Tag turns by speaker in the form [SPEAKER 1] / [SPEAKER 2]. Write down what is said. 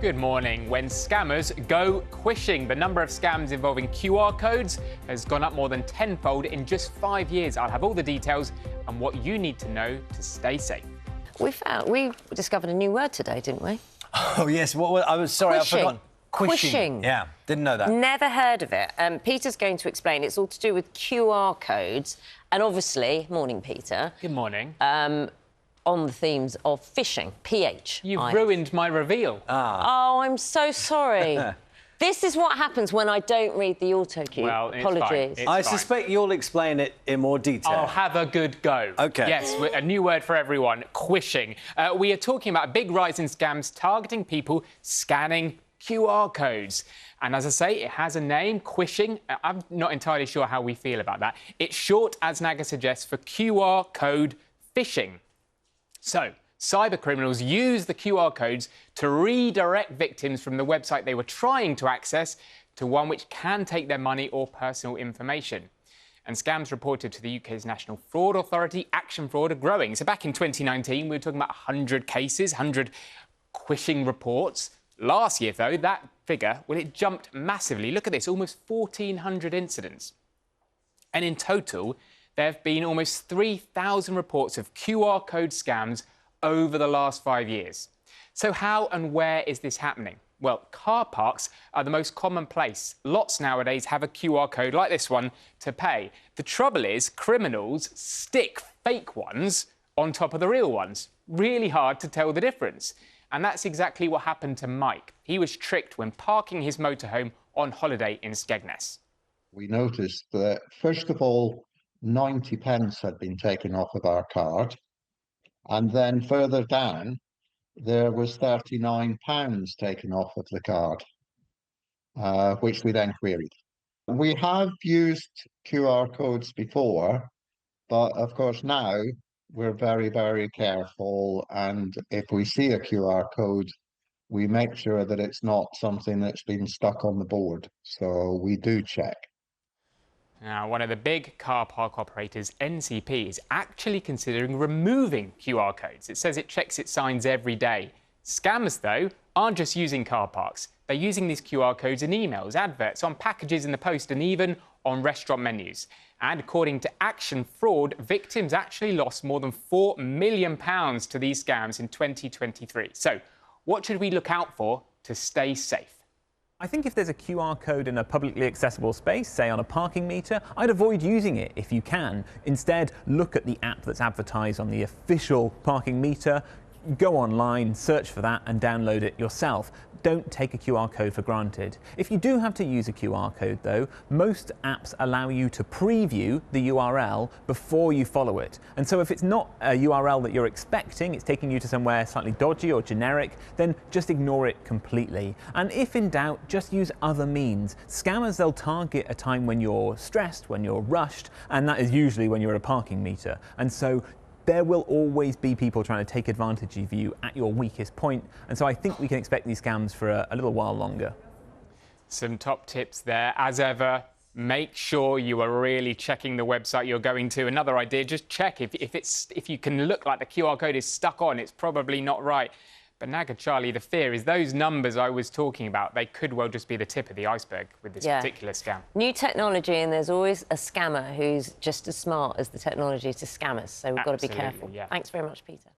[SPEAKER 1] Good morning. When scammers go quishing, the number of scams involving QR codes has gone up more than tenfold in just 5 years. I'll have all the details and what you need to know to stay safe.
[SPEAKER 2] We discovered a new word today, didn't we?
[SPEAKER 3] Oh, yes. I was sorry,
[SPEAKER 2] Quishing.
[SPEAKER 3] I forgot.
[SPEAKER 2] Quishing.
[SPEAKER 3] Yeah, didn't know that.
[SPEAKER 2] Never heard of it. Peter's going to explain. It's all to do with QR codes. And obviously, morning, Peter.
[SPEAKER 1] Good morning.
[SPEAKER 2] On the themes of phishing, PH.
[SPEAKER 1] You've ruined my reveal.
[SPEAKER 2] Oh, I'm so sorry. This is what happens when I don't read the auto cue.
[SPEAKER 1] Well, it's
[SPEAKER 2] Apologies.
[SPEAKER 1] fine.
[SPEAKER 3] I suspect you'll explain it in more detail.
[SPEAKER 1] I'll have a good go.
[SPEAKER 3] OK.
[SPEAKER 1] Yes, a new word for everyone, quishing. We are talking about a big rise in scams targeting people scanning QR codes. And as I say, it has a name, quishing. I'm not entirely sure how we feel about that. It's short, as Naga suggests, for QR code phishing. So, cybercriminals use the QR codes to redirect victims from the website they were trying to access to one which can take their money or personal information. And scams reported to the UK's National Fraud Authority, Action Fraud, are growing. So back in 2019, we were talking about 100 cases, 100 quishing reports. Last year, though, that figure, well, it jumped massively. Look at this, almost 1,400 incidents. And in total, there have been almost 3,000 reports of QR code scams over the last 5 years. So how and where is this happening? Well, car parks are the most common place. Lots nowadays have a QR code like this one to pay. The trouble is, criminals stick fake ones on top of the real ones. Really hard to tell the difference. And that's exactly what happened to Mike. He was tricked when parking his motorhome on holiday in Skegness.
[SPEAKER 4] We noticed that, first of all, 90 pence had been taken off of our card, and then further down there was £39 taken off of the card, which we then queried. We have used QR codes before, but of course now we're very, very careful, and if we see a QR code, we make sure that it's not something that's been stuck on the board, so we do check.
[SPEAKER 1] Now, one of the big car park operators, NCP, is actually considering removing QR codes. It says it checks its signs every day. Scammers, though, aren't just using car parks. They're using these QR codes in emails, adverts, on packages in the post, and even on restaurant menus. And according to Action Fraud, victims actually lost more than £4 million to these scams in 2023. So, what should we look out for to stay safe?
[SPEAKER 5] I think if there's a QR code in a publicly accessible space, say on a parking meter, I'd avoid using it if you can. Instead, look at the app that's advertised on the official parking meter, go online, search for that and download it yourself. Don't take a QR code for granted. If you do have to use a QR code though, most apps allow you to preview the URL before you follow it. And so if it's not a URL that you're expecting, it's taking you to somewhere slightly dodgy or generic, then just ignore it completely. And if in doubt, just use other means. Scammers, they'll target a time when you're stressed, when you're rushed, and that is usually when you're at a parking meter. And so there will always be people trying to take advantage of you at your weakest point. And so I think we can expect these scams for a little while longer.
[SPEAKER 1] Some top tips there. As ever, make sure you are really checking the website you're going to. Another idea, just check if you can look like the QR code is stuck on, it's probably not right. But Naga, Charlie, the fear is those numbers I was talking about, they could well just be the tip of the iceberg with this particular scam.
[SPEAKER 2] New technology, and there's always a scammer who's just as smart as the technology to scam us. So we've got to be careful.
[SPEAKER 1] Yeah.
[SPEAKER 2] Thanks very much, Peter.